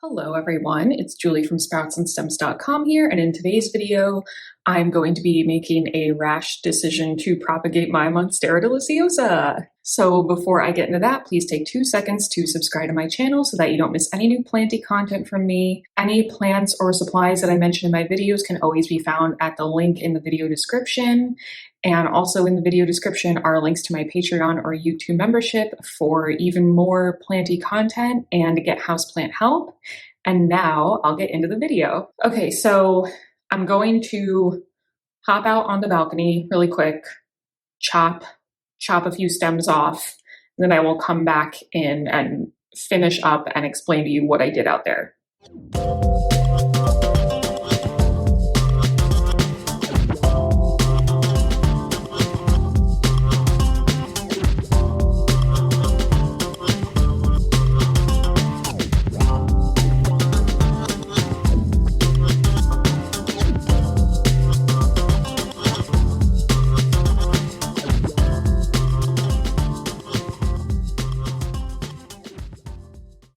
Hello everyone, it's Julie from sproutsandstems.com here, and in today's video, I'm going to be making a rash decision to propagate my monstera deliciosa. So before I get into that, please take 2 seconds to subscribe to my channel so that you don't miss any new planty content from me. Any plants or supplies that I mention in my videos can always be found at the link in the video description. And also in the video description are links to my Patreon or YouTube membership for even more planty content and to get houseplant help. And now I'll get into the video. Okay, so I'm going to hop out on the balcony really quick, chop a few stems off, and then I will come back in and finish up and explain to you what I did out there.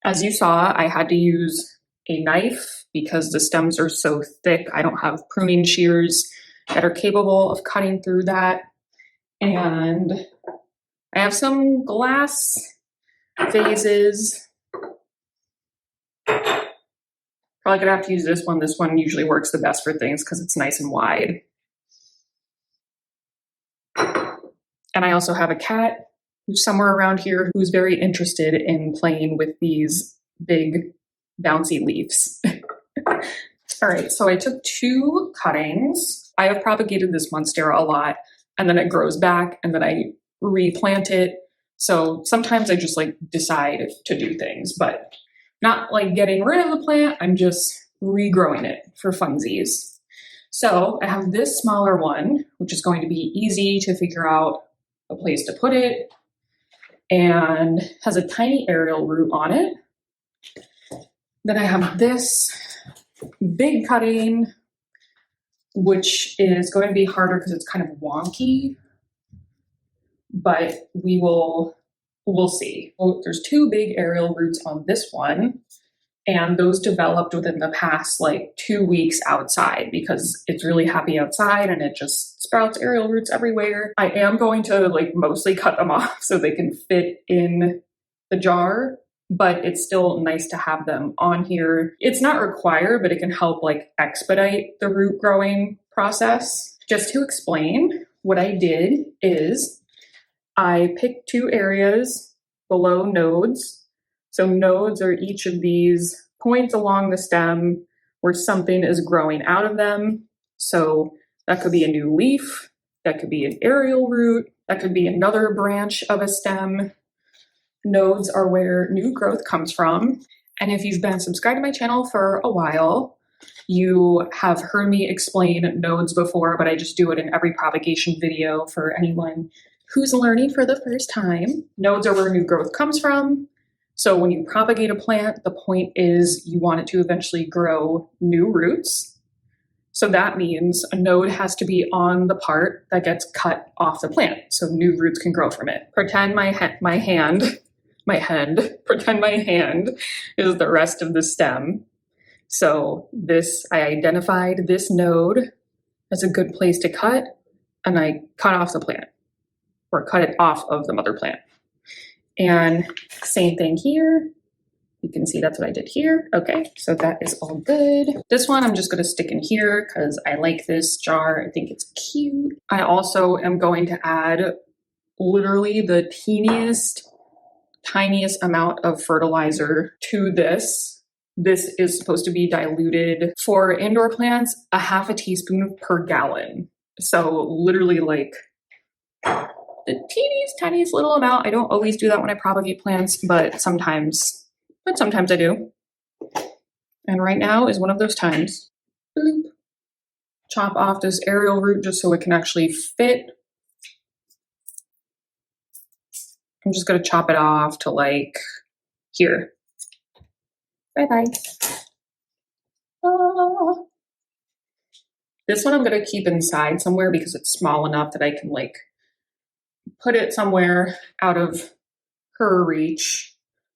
As you saw, I had to use a knife because the stems are so thick. I don't have pruning shears that are capable of cutting through that. And I have some glass vases. Probably gonna have to use this one. This one usually works the best for things because it's nice and wide. And I also have a cat who's somewhere around here who's very interested in playing with these big bouncy leaves. All right, so I took 2 cuttings. I have propagated this monstera a lot, and then it grows back, and then I replant it. So sometimes I just like decide to do things, but not like getting rid of the plant. I'm just regrowing it for funsies. So I have this smaller one, which is going to be easy to figure out a place to put it, and has a tiny aerial root on it. Then I have this big cutting, which is going to be harder because it's kind of wonky, but we'll see. Well, there's 2 big aerial roots on this one, and those developed within the past like 2 weeks outside because it's really happy outside and it just sprouts aerial roots everywhere. I am going to like mostly cut them off so they can fit in the jar, but it's still nice to have them on here. It's not required, but it can help like expedite the root growing process. Just to explain, what I did is I picked 2 areas below nodes. So nodes are each of these points along the stem where something is growing out of them. So that could be a new leaf, that could be an aerial root, that could be another branch of a stem. Nodes are where new growth comes from. And if you've been subscribed to my channel for a while, you have heard me explain nodes before, but I just do it in every propagation video for anyone who's learning for the first time. Nodes are where new growth comes from. So when you propagate a plant, the point is you want it to eventually grow new roots. So that means a node has to be on the part that gets cut off the plant so new roots can grow from it. Pretend my hand is the rest of the stem. So I identified this node as a good place to cut, and I cut off the plant, or cut it off of the mother plant. And same thing here. You can see that's what I did here. Okay, so that is all good. This one I'm just gonna stick in here because I like this jar. I think it's cute. I also am going to add literally the tiniest amount of fertilizer to this. This is supposed to be diluted for indoor plants, a half a teaspoon per gallon. So literally like the tiniest little amount. I don't always do that when I propagate plants, but sometimes I do. And right now is one of those times. Bloop. Chop off this aerial root just so it can actually fit. I'm just gonna chop it off to like here. Bye-bye. This one I'm gonna keep inside somewhere because it's small enough that I can like put it somewhere out of her reach.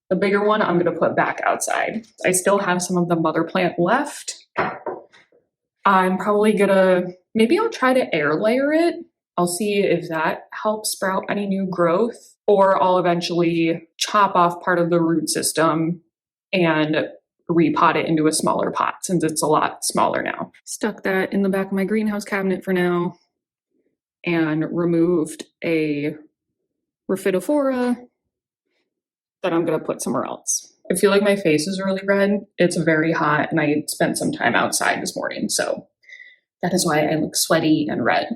The bigger one I'm going to put back outside. I still have some of the mother plant left. I'm probably gonna, maybe I'll try to air layer it. I'll see if that helps sprout any new growth, or I'll eventually chop off part of the root system and repot it into a smaller pot since it's a lot smaller now. Stuck that in the back of my greenhouse cabinet for now and removed a Rhaphidophora that I'm gonna put somewhere else. I feel like my face is really red. It's very hot and I spent some time outside this morning, so that is why I look sweaty and red.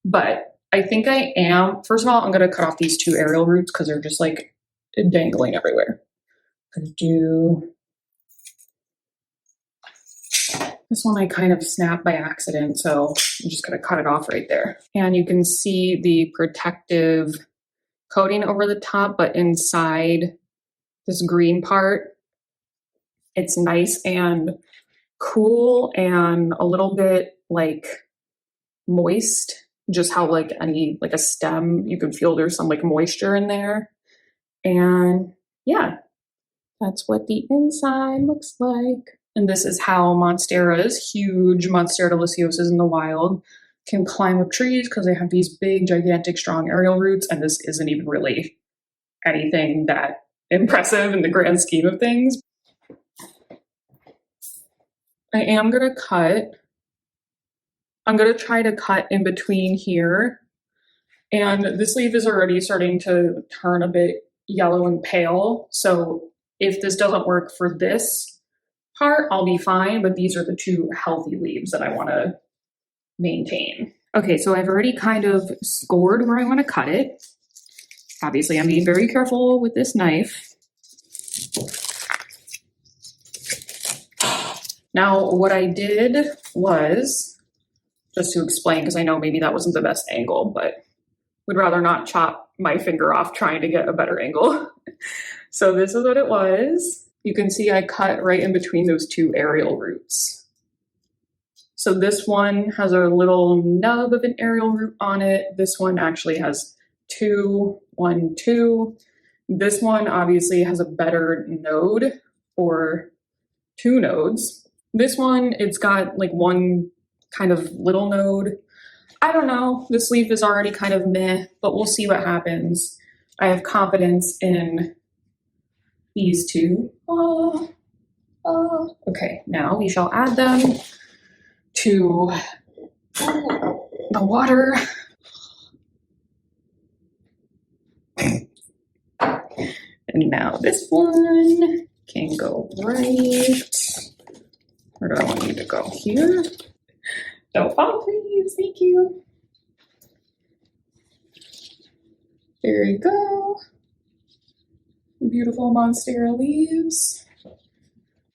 But I think I am, first of all, I'm gonna cut off these two aerial roots because they're just like dangling everywhere. I'm gonna do this one. I kind of snapped by accident, so I'm just gonna cut it off right there. And you can see the protective coating over the top, but inside this green part, it's nice and cool and a little bit like moist, just how like any, like a stem, you can feel there's some like moisture in there. And yeah, that's what the inside looks like. And this is how monsteras, huge monstera deliciosas in the wild, can climb up trees because they have these big, gigantic, strong aerial roots. And this isn't even really anything that impressive in the grand scheme of things. I am gonna cut. I'm gonna try to cut in between here. And this leaf is already starting to turn a bit yellow and pale. So if this doesn't work for this part, I'll be fine. But these are the two healthy leaves that I wanna maintain. Okay, so I've already kind of scored where I wanna cut it. Obviously, I'm being very careful with this knife. Now, what I did was, just to explain, because I know maybe that wasn't the best angle, but would rather not chop my finger off trying to get a better angle. So this is what it was. You can see I cut right in between those two aerial roots. So this one has a little nub of an aerial root on it. This one actually has two. This one obviously has a better node, or two nodes. This one, it's got like one kind of little node. I don't know, this leaf is already kind of meh, but we'll see what happens. I have confidence in these two. Okay, now we shall add them to the water. And now this one can go right. Where do I want you to go? Here? Don't fall, please. Thank you. There you go. Beautiful monstera leaves.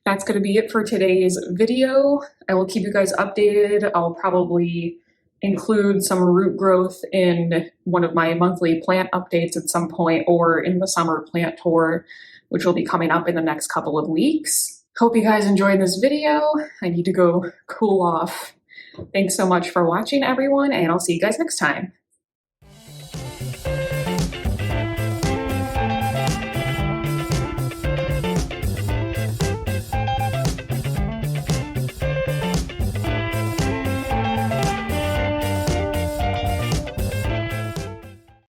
That's going to be it for today's video. I will keep you guys updated. I'll probably include some root growth in one of my monthly plant updates at some point, or in the summer plant tour, which will be coming up in the next couple of weeks. Hope you guys enjoyed this video. I need to go cool off. Thanks so much for watching, everyone, and I'll see you guys next time.